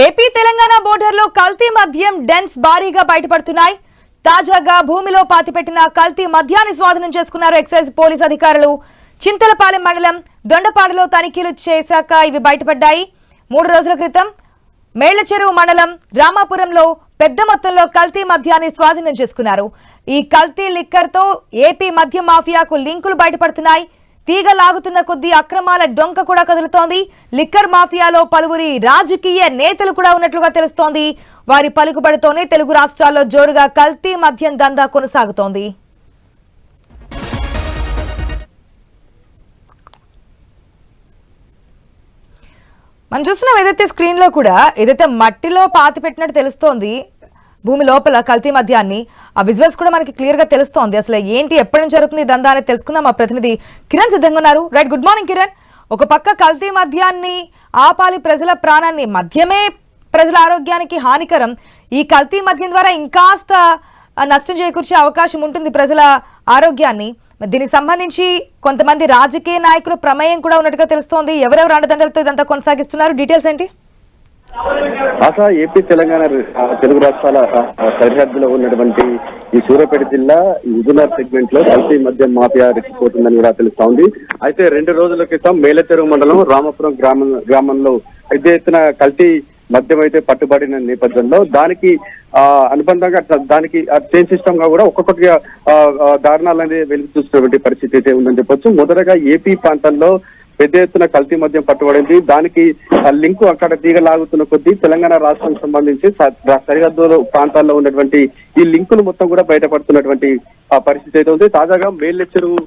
AP Telangana border లో కల్తీ మద్యం డెన్స్ భారీగా బయటపడుతున్నాయి. తాజాగా భూమిలో పాతిపెట్టిన కల్తీ మద్యాన్ని స్వాధీనం చేసుకున్నారు ఎక్సైజ్ పోలీస్ అధికారులు. చింతలపాలెం మండలం దొండపాడులో తనిఖీలు చేశాక ఇవి బయటపడ్డాయి. 3 రోజుల క్రితం మేళ్లచెరువు మండలం రామాపురంలో పెద్ద మొత్తంలో కల్తీ మద్యాన్ని స్వాధీనం చేసుకున్నారు. ఈ కల్తీ లిక్కర్ తో ఏపీ మద్య మాఫియాకు లింకులు బయటపడుతున్నాయి. తీగ లాగుతున్న కొద్దీ అక్రమాల డొంక కూడా కదులుతోంది. లిక్కర్ మాఫియాలో పలువురి రాజకీయ నేతలు కూడా ఉన్నట్లుగా తెలుస్తోంది. వారి పలుకుబడితోనే తెలుగు రాష్ట్రాల్లో జోరుగా కల్తీ మద్యం దందా కొనసాగుతోంది. మనం చూస్తున్నాం ఏదైతే స్క్రీన్ లో కూడా ఏదైతే మట్టిలో పాతి పెట్టినట్టు తెలుస్తోంది భూమి లోపల కల్తీ మద్యాన్ని. ఆ విజువల్స్ కూడా మనకి క్లియర్ గా తెలుస్తోంది. అసలు ఏంటి ఎప్పటి నుంచి జరుగుతుంది దందా అనేది తెలుసుకుందాం. మా ప్రతినిధి కిరణ్ సిద్ధంగా ఉన్నారు. Right, good morning Kiran. ఒక పక్క కల్తీ మద్యాన్ని ఆపాలి, ప్రజల ప్రాణాన్ని, మద్యమే ప్రజల ఆరోగ్యానికి హానికరం. ఈ కల్తీ మద్యం ద్వారా ఇంకాస్త నష్టం చేకూర్చే అవకాశం ఉంటుంది ప్రజల ఆరోగ్యాన్ని. దీనికి సంబంధించి కొంతమంది రాజకీయ నాయకుల ప్రమేయం కూడా ఉన్నట్టుగా తెలుస్తోంది. ఎవరెవరు అండదండలతో ఇదంతా కొనసాగిస్తున్నారు, డీటెయిల్స్ ఏంటి? ఆశా, ఏపీ తెలంగాణ తెలుగు రాష్ట్రాల సరిహద్దులో ఉన్నటువంటి ఈ సూర్యాపేట జిల్లా హుజూర్నగర్ సెగ్మెంట్ లో కల్తీ మద్యం మాఫియా రెచ్చిపోతుందని కూడా తెలుస్తా ఉంది. అయితే 2 రోజుల క్రితం మేళ్లచెరువు మండలం రామాపురం గ్రామంలో పెద్ద ఎత్తున కల్తీ మద్యం అయితే పట్టుబడిన నేపథ్యంలో దానికి అనుబంధంగా దానికి చైన్ సిస్టమ్ గా కూడా ఒక్కొక్కటిగా దారుణాలు అనేది వెలుగు చూస్తున్నటువంటి పరిస్థితి అయితే ఉందని చెప్పొచ్చు. మొదటగా ఏపీ ప్రాంతంలో పెద్ద ఎత్తున కల్తీ మద్యం పట్టుబడింది. దానికి లింకు అక్కడ తీగలాగుతున్న కొద్దీ తెలంగాణ రాష్ట్రానికి సంబంధించి సరిహద్దు ప్రాంతాల్లో ఉన్నటువంటి ఈ లింకులు మొత్తం కూడా బయటపడుతున్నటువంటి పరిస్థితి అయితే ఉంది. తాజాగా మేళ్లచెరువు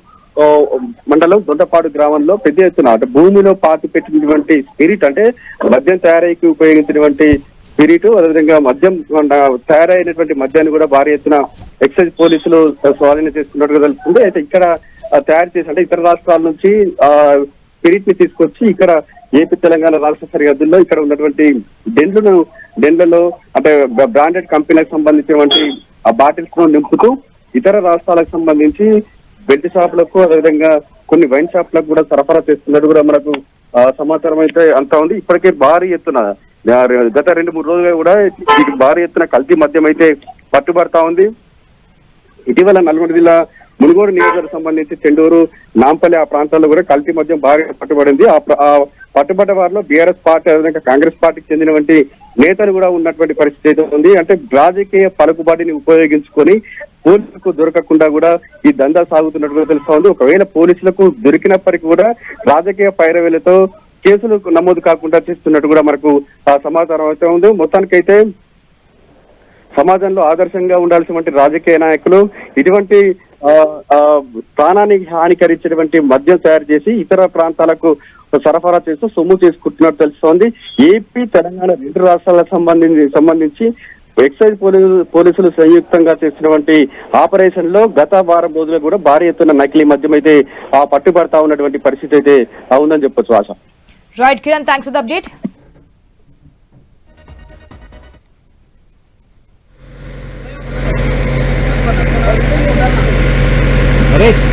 మండలం దొండపాడు గ్రామంలో పెద్ద ఎత్తున భూమిలో పాతి పెట్టినటువంటి స్పిరిట్, అంటే మద్యం తయారీకి ఉపయోగించినటువంటి స్పిరిట్, అదేవిధంగా మద్యం తయారైనటువంటి మద్యాన్ని కూడా భారీ ఎత్తున ఎక్సైజ్ పోలీసులు స్వాధీనం చేసుకున్నట్టుగా తెలుస్తుంది. అయితే ఇక్కడ తయారు చేసి అంటే ఇతర రాష్ట్రాల నుంచి స్పిరిట్ ని తీసుకొచ్చి ఇక్కడ ఏపీ తెలంగాణ రాష్ట్ర సరిహద్దుల్లో ఇక్కడ ఉన్నటువంటి డెండ్లలో అంటే బ్రాండెడ్ కంపెనీలకు సంబంధించినటువంటి ఆ బాటిల్స్ ను నింపుతూ ఇతర రాష్ట్రాలకు సంబంధించి బెల్ట్ షాపులకు, అదేవిధంగా కొన్ని వైన్ షాపులకు కూడా సరఫరా చేస్తున్నట్టు కూడా మనకు సమాచారం అయితే అంతా ఉంది. ఇప్పటికే భారీ ఎత్తున గత 2-3 రోజులుగా కూడా భారీ ఎత్తున కల్తీ మద్యం అయితే పట్టుబడతా ఉంది. ఇటీవల నల్గొండ జిల్లా మునుగోడు నియోజకవర్గం సంబంధించి చెండూరు, నాంపల్లి ఆ ప్రాంతాల్లో కూడా కల్తీ మద్యం బాగా పట్టుబడింది. ఆ పట్టుబడ్డ వారిలో బీఆర్ఎస్ పార్టీ, అదేవిధంగా కాంగ్రెస్ పార్టీకి చెందినటువంటి నేతలు కూడా ఉన్నటువంటి పరిస్థితి అయితే ఉంది. అంటే రాజకీయ పలుకుబడిని ఉపయోగించుకొని పోలీసులకు దొరకకుండా కూడా ఈ దందా సాగుతున్నట్టుగా తెలుస్తోంది. ఒకవేళ పోలీసులకు దొరికినప్పటికీ కూడా రాజకీయ పైరవేలతో కేసులు నమోదు కాకుండా చేస్తున్నట్టు కూడా మనకు సమాచారం అయితే ఉంది. మొత్తానికైతే సమాజంలో ఆదర్శంగా ఉండాల్సినటువంటి రాజకీయ నాయకులు ఇటువంటి ప్రాణానికి హానికరించినటువంటి మద్యం తయారు చేసి ఇతర ప్రాంతాలకు సరఫరా చేస్తూ సొమ్ము చేసుకుంటున్నట్టు తెలుస్తోంది. ఏపీ తెలంగాణ 2 రాష్ట్రాలకు సంబంధించి ఎక్సైజ్ పోలీసులు సంయుక్తంగా చేసినటువంటి ఆపరేషన్ లో గత వారం రోజులు కూడా భారీ ఎత్తున నకిలీ మద్యం అయితే పట్టుబడతా ఉన్నటువంటి పరిస్థితి అయితే ఉందని చెప్పొచ్చు. ఆశ. Right Kiran, thanks for the update. Naresh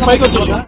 పైకి వచ్చా